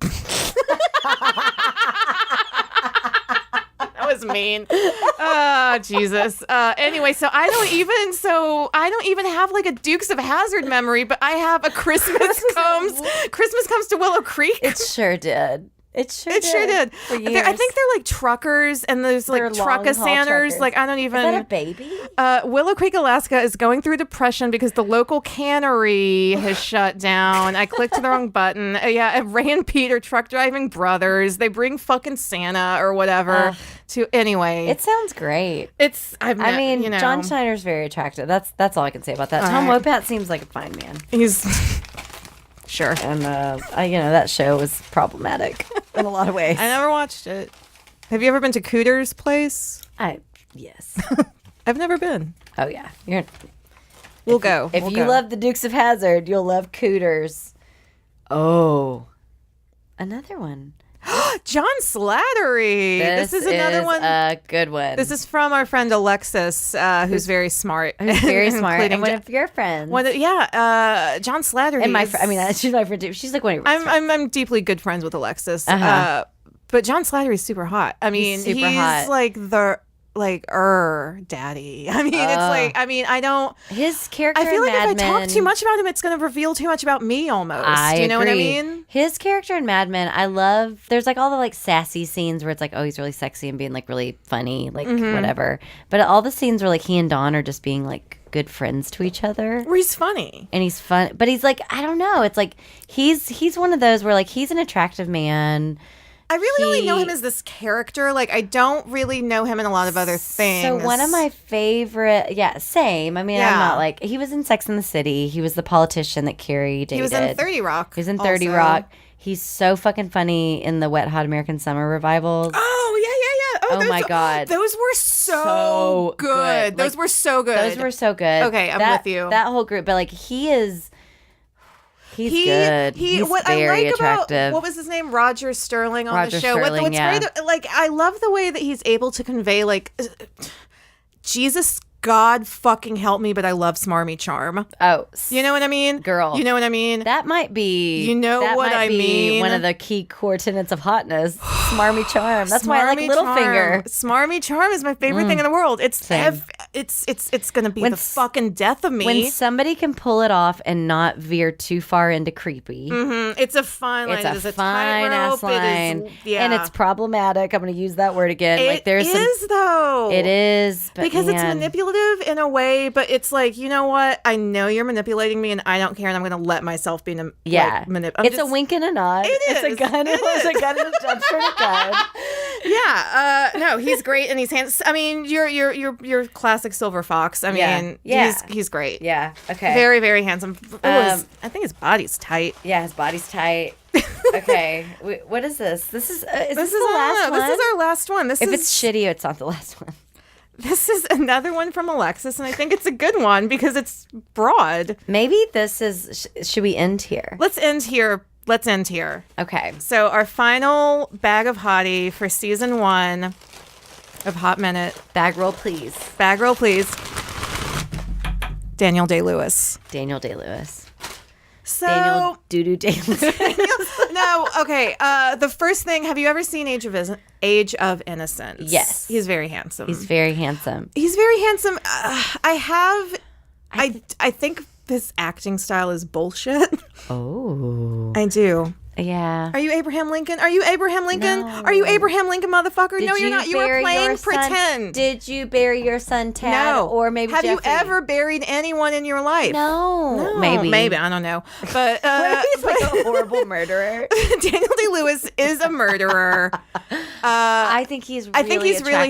That was mean. Oh, Jesus. Anyway, so I don't even have like a Dukes of Hazzard memory, but I have a Christmas Comes to Willow Creek. It sure did. It sure did. For years. I think they're like truckers and there's They're like long-haul truckasanders. truckers. Like I don't even. Is that a baby? Willow Creek, Alaska is going through depression because the local cannery has shut down. I clicked the wrong button. And Ray and Pete are truck driving brothers. They bring fucking Santa or whatever to anyway. It sounds great. John John Schneider's very attractive. That's all I can say about that. Tom Wopat seems like a fine man. He's sure. And that show was problematic in a lot of ways. I never watched it. Have you ever been to Cooter's place? Yes. I've never been. Oh yeah. We'll go. If you love the Dukes of Hazzard, you'll love Cooters. Oh. Another one. John Slattery. This is another one. A good one. This is from our friend Alexis, who's very smart. Who's very smart. And one John, of your friends. John Slattery. And she's my friend too. She's like one of your best friends. I'm deeply good friends with Alexis. Uh-huh. But John Slattery is super hot. I mean, He's super hot. like the daddy. I mean, it's like, I don't. His character. I feel like in if Mad I Men, talk too much about him, it's going to reveal too much about me almost. Do you know what I mean? His character in Mad Men, I love. There's like all the like sassy scenes where it's like, oh, he's really sexy and being like really funny, like whatever. But all the scenes where like he and Dawn are just being like good friends to each other. Where he's funny. And he's fun. But he's like, I don't know. It's like he's one of those where like he's an attractive man. I really only know him as this character. Like, I don't really know him in a lot of other things. So one of my favorite, same. I mean, I'm not like, he was in Sex and the City. He was the politician that Carrie dated. He was in 30 Rock. He was in 30 Rock. He's so fucking funny in the Wet Hot American Summer revivals. Oh, yeah. Oh my God. Those were so good. Those were so good. Those were so good. Okay, I'm with you. That whole group. But like, he's good. He's what very I like attractive. About, what was his name? Roger Sterling on Roger the show. Sterling, What's great, like, I love the way that he's able to convey, like, Jesus, God fucking help me, but I love smarmy charm. Oh, you know what I mean? Girl. You know what I mean? That might be. You know that what might I be mean? One of the key core tenets of hotness. Smarmy charm. That's why I like Littlefinger. Smarmy charm is my favorite thing in the world. It's gonna be the fucking death of me. When somebody can pull it off and not veer too far into creepy. Mm-hmm. It's a fine line. It's a fine ass line. And it's problematic. I'm going to use that word again. It is, but because it's manipulative in a way, but it's like, you know what? I know you're manipulating me, and I don't care, and I'm going to let myself be manipulated. It's a wink and a nod. It's a gun. It's a gun and a jump for a gun. Yeah. No, he's great, and he's handsome. I mean, your classic silver fox. I mean, he's great. Yeah. Okay. Very, very handsome. I think his body's tight. Yeah, his body's tight. Okay. What is this? This is the last one? This is our last one. If it's shitty, it's not the last one. This is another one from Alexis, and I think it's a good one because it's broad. Maybe this is... Should we end here? Let's end here. Okay. So our final bag of hottie for season 1 of Hott Minute. Bag roll, please. Daniel Day-Lewis. So... Daniel Doo-Doo Day-Lewis. No, okay. The first thing, have you ever seen Age of Innocence? Yes. He's very handsome. I think his acting style is bullshit. Oh. I do. Yeah. Are you Abraham Lincoln? No. Are you Abraham Lincoln, motherfucker? No, you're not. You were playing pretend. Did you bury your son, Tad? No. Or maybe Have Jeffrey? you ever buried anyone in your life? No. Maybe. I don't know. But he's like a horrible murderer. Daniel Day-Lewis is a murderer. I think he's really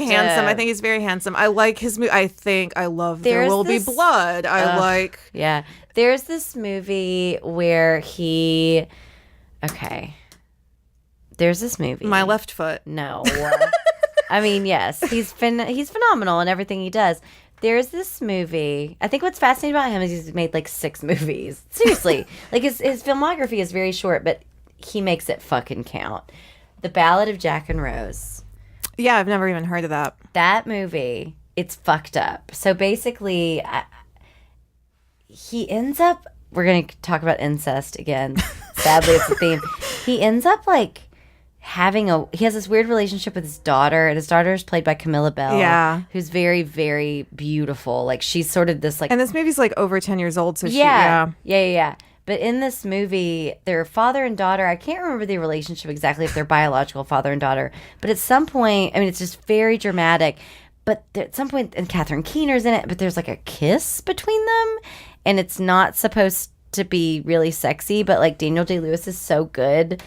handsome. I think he's very handsome. I like his movie. I love There Will Be Blood. Yeah. There's this movie where he... Okay. There's this movie. My Left Foot. No. I mean, yes. He's phenomenal in everything he does. There's this movie. I think what's fascinating about him is he's made like 6 movies. Seriously. Like his filmography is very short, but he makes it fucking count. The Ballad of Jack and Rose. Yeah, I've never even heard of that. That movie, it's fucked up. So basically, he ends up, we're going to talk about incest again. Sadly, it's a theme. He ends up like he has this weird relationship with his daughter, and his daughter is played by Camilla Bell. Yeah. Who's very, very beautiful. Like, she's sort of this like. And this movie's like over 10 years old, so Yeah. But in this movie, their father and daughter, I can't remember the relationship exactly if they're biological father and daughter, but at some point, I mean, it's just very dramatic. But at some point, and Catherine Keener's in it, but there's like a kiss between them, and it's not supposed to be really sexy, but like Daniel Day-Lewis is so good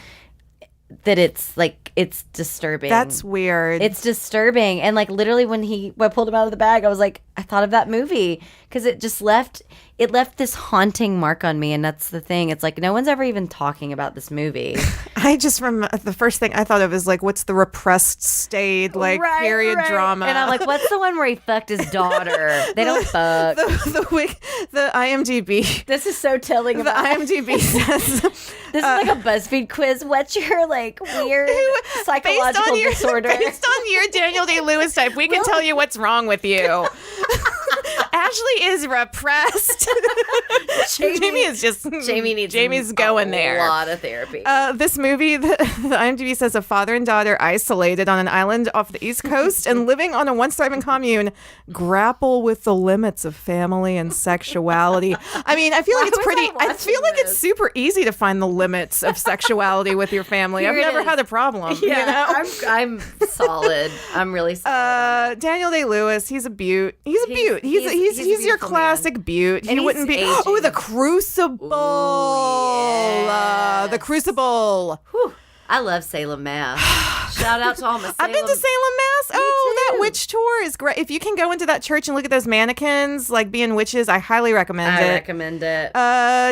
that it's like, it's disturbing. That's weird. It's disturbing. And like literally when I pulled him out of the bag, I was like, I thought of that movie because it just left this haunting mark on me. And that's the thing. It's like no one's ever even talking about this movie. I just remember the first thing I thought of is like, what's the repressed, stayed like period drama? And I'm like, what's the one where he fucked his daughter? They don't fuck. The IMDb. This is so telling. The IMDb says this is like a BuzzFeed quiz. What's your like weird psychological disorder? Based on your Daniel Day-Lewis type, we can tell you what's wrong with you. Ashley is repressed. Jamie's going there. A lot of therapy. This movie, the IMDb says a father and daughter isolated on an island off the East Coast and living on a once thriving commune grapple with the limits of family and sexuality. I mean, I feel like it's super easy to find the limits of sexuality with your family. I've never had a problem. Yeah, you know? I'm solid. I'm really solid. Daniel Day-Lewis, he's a beaut. He's a beaut. He's your classic beaut. He wouldn't be. Aging. Oh, the Crucible. Ooh, yes. The Crucible. Whew. I love Salem, Mass. Shout out to all my Salem. I've been to Salem, Mass. That too. witch tour is great. If you can go into that church and look at those mannequins, like being witches, I highly recommend it. I recommend it.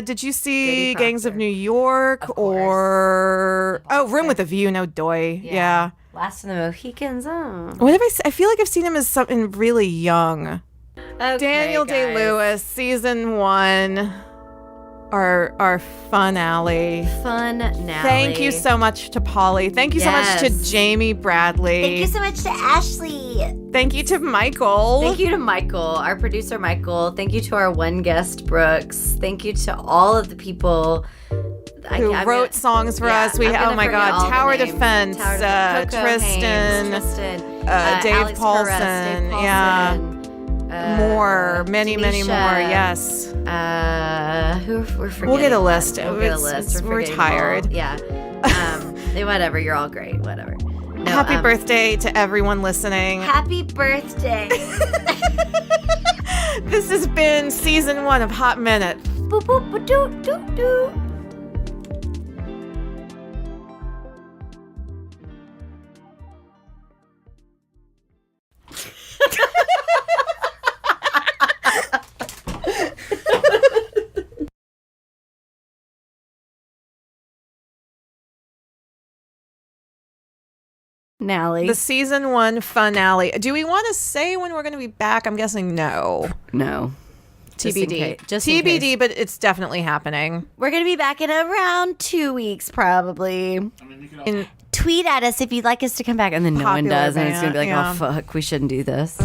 Did you see Goody Gangs of Proctor. New York Of course. Room with a View? No doy. Yeah. Last of the Mohicans. Oh. What have I feel like I've seen him as something really young. Okay, Daniel guys. Day-Lewis, season 1. Our finale. Funale. Thank you so much to Polly. Thank you so much to Jamie Bradley. Thank you so much to Ashley. Thank you to Michael. Thank you to Michael, our producer Michael. Thank you to our one guest, Brooks. Thank you to all of the people who wrote songs for us. Oh my God, Tower Defense, Tristan, Dave Dave Paulson, yeah. Many more, yes. Who we're forgetting? We'll get a list. We're tired. Yeah. Whatever. You're all great. Whatever. No, Happy birthday to everyone listening. Happy birthday. This has been season 1 of Hott Minute. Boop, boop, boop, doo, doo, doo. Finale. The season 1 finale. Do we want to say when we're going to be back? I'm guessing no. No. TBD. Just in TBD, case. but it's definitely happening. We're going to be back in around 2 weeks, probably. Tweet at us if you'd like us to come back. And then no one Popular does. And it's going to be like, band, oh, fuck, we shouldn't do this.